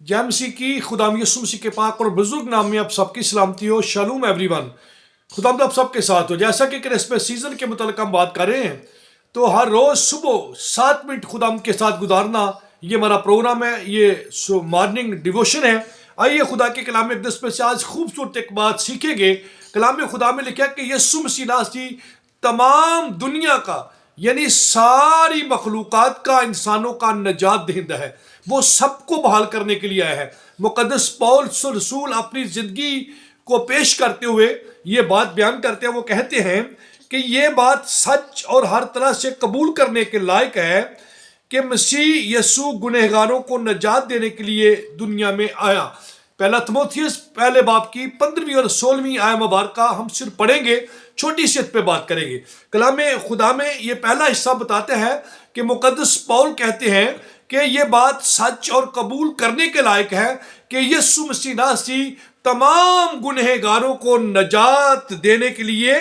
जय मसीह की, खुदाम यीशु मसीह के पाक और बुजुर्ग नाम में आप सबकी सलामती हो। शालूम एवरीवन, खुदाम आप सबके साथ हो। जैसा कि क्रिसमस सीजन के मुतालिक हम बात कर रहे हैं, तो हर रोज सुबह 7 मिनट खुदाम के साथ गुजारना ये हमारा प्रोग्राम है, ये मॉर्निंग डिवोशन है। आइए खुदा के कलाम अक़दस में से आज खूबसूरत एक बात सीखेंगे। कलाम खुदा में लिखा है कि यीशु मसीह नासरी तमाम दुनिया का यानी सारी मखलूकात का, इंसानों का नजात दहिंदा है। वो सबको बहाल करने के लिए आया है। मुक़द्दस पौलुस रसूल अपनी ज़िंदगी को पेश करते हुए ये बात बयान करते हैं। वो कहते हैं कि ये बात सच और हर तरह से कबूल करने के लायक है कि मसीह यीशु गुनहगारों को नजात देने के लिए दुनिया में आया। पहला तीमुथियुस पहले बाब की 15वीं और 16वीं आय मुबारका हम सिर्फ पढ़ेंगे, छोटी सी पे बात करेंगे। कलाम खुदा में ये पहला हिस्सा बताते हैं कि मुक़द्दस पौल कहते हैं कि ये बात सच और कबूल करने के लायक है कि यीशु मसीह नासरी तमाम गुनहगारों को नजात देने के लिए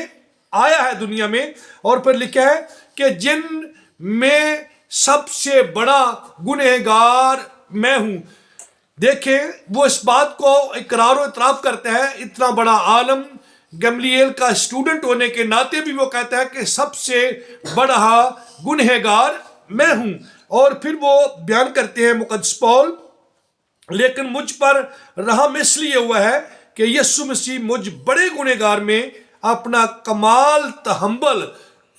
आया है दुनिया में। और फिर लिखा है कि जिन में सबसे बड़ा गुनहगार मैं हूं। देखें, वो इस बात को इकरार और इतराफ करता है। इतना बड़ा आलम, गमलीएल का स्टूडेंट होने के नाते भी वो कहता है कि सबसे बड़ा गुनहगार मैं हूं। और फिर वो बयान करते हैं मुक़द्दस पौल, लेकिन मुझ पर रहम इसलिए हुआ है कि यीशु मसीह मुझ बड़े गुनहगार में अपना कमाल तहम्मुल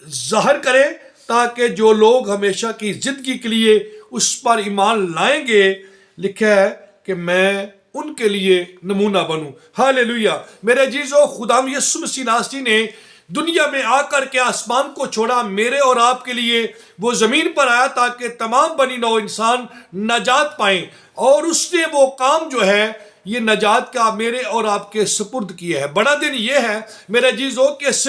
ज़ाहिर करे, ताकि जो लोग हमेशा की ज़िंदगी के लिए उस पर ईमान लाएंगे, लिखा है कि मैं उनके लिए नमूना बनूं। हालेलुया। मेरे अजीजों, खुदाम यीशु मसीह नासरी ने दुनिया में आकर के आसमान को छोड़ा मेरे और आपके लिए। वो ज़मीन पर आया ताकि तमाम बनी नौ इंसान नजात पाएं, और उसने वो काम जो है ये नजात का मेरे और आपके सुपुर्द किया है। बड़ा दिन ये है मेरे अजीजों कि इस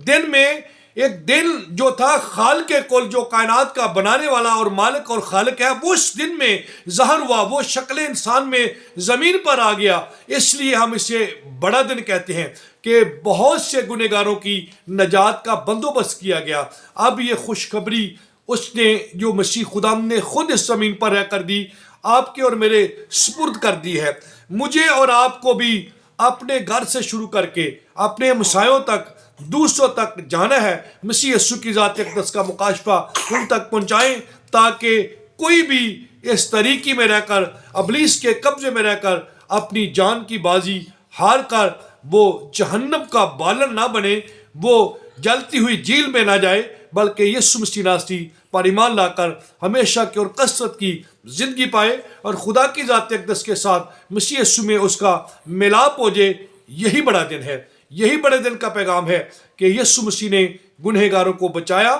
दिन में एक दिन जो था खाल के कुल, जो कायनात का बनाने वाला और मालिक और खालिक है, वो उस दिन में ज़ाहिर हुआ। वो शक्ल इंसान में ज़मीन पर आ गया। इसलिए हम इसे बड़ा दिन कहते हैं कि बहुत से गुनहगारों की नजात का बंदोबस्त किया गया। अब ये खुशखबरी उसने, जो मसीह खुदाम ने खुद इस ज़मीन पर रह कर दी, आपके और मेरे सुपुर्द कर दी है। मुझे और आपको भी अपने घर से शुरू करके अपने हमसायों तक, दूसरों तक जाना है। मसीह यीशु की ज़ात अक़दस का मुकाशफा उन तक पहुँचाएं, ताकि कोई भी इस तरीक़े में रहकर, अबलीस के कब्जे में रहकर अपनी जान की बाजी हार कर वो जहन्नम का बालन ना बने, वो जलती हुई झील में ना जाए, बल्कि यीशु मसीह नासरी पर ईमान लाकर हमेशा की और कसरत की ज़िंदगी पाए और खुदा की ज़ात अक़दस के साथ मसीह यीशु में उसका मिलाप हो जाए। यही बड़ा दिन है। यही बड़े दिन का पैगाम है कि यीशु मसीह ने गुनहगारों को बचाया।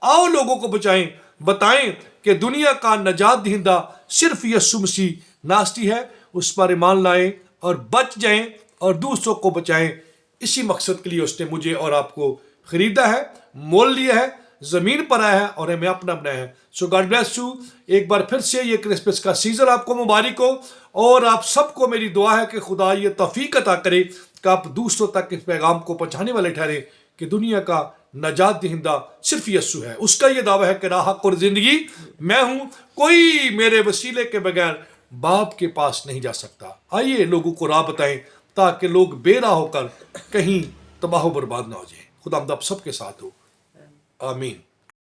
आओ लोगों को बचाएं, बताएं कि दुनिया का नजात दहिंदा सिर्फ यीशु मसीह नासरी है। उस पर ईमान लाएं और बच जाएं और दूसरों को बचाएं। इसी मकसद के लिए उसने मुझे और आपको खरीदा है, मोल लिया है, ज़मीन पर आया है और हमें अपना बनाया है। सो गॉड ब्लेस यू। एक बार फिर से ये क्रिसमस का सीज़न आपको मुबारक हो, और आप सबको मेरी दुआ है कि खुदा ये तौफीक अता करे कि आप दूसरों तक इस पैगाम को पहुँचाने वाले ठहरे कि दुनिया का नजात दहिंदा सिर्फ यीशु है। उसका ये दावा है कि राह और ज़िंदगी मैं हूँ, कोई मेरे वसीले के बगैर बाप के पास नहीं जा सकता। आइए लोगों को राह बताएं, ताकि लोग बेराह होकर कहीं तबाह बर्बाद ना हो जाए। खुदा आप सबके साथ हो। आमीन।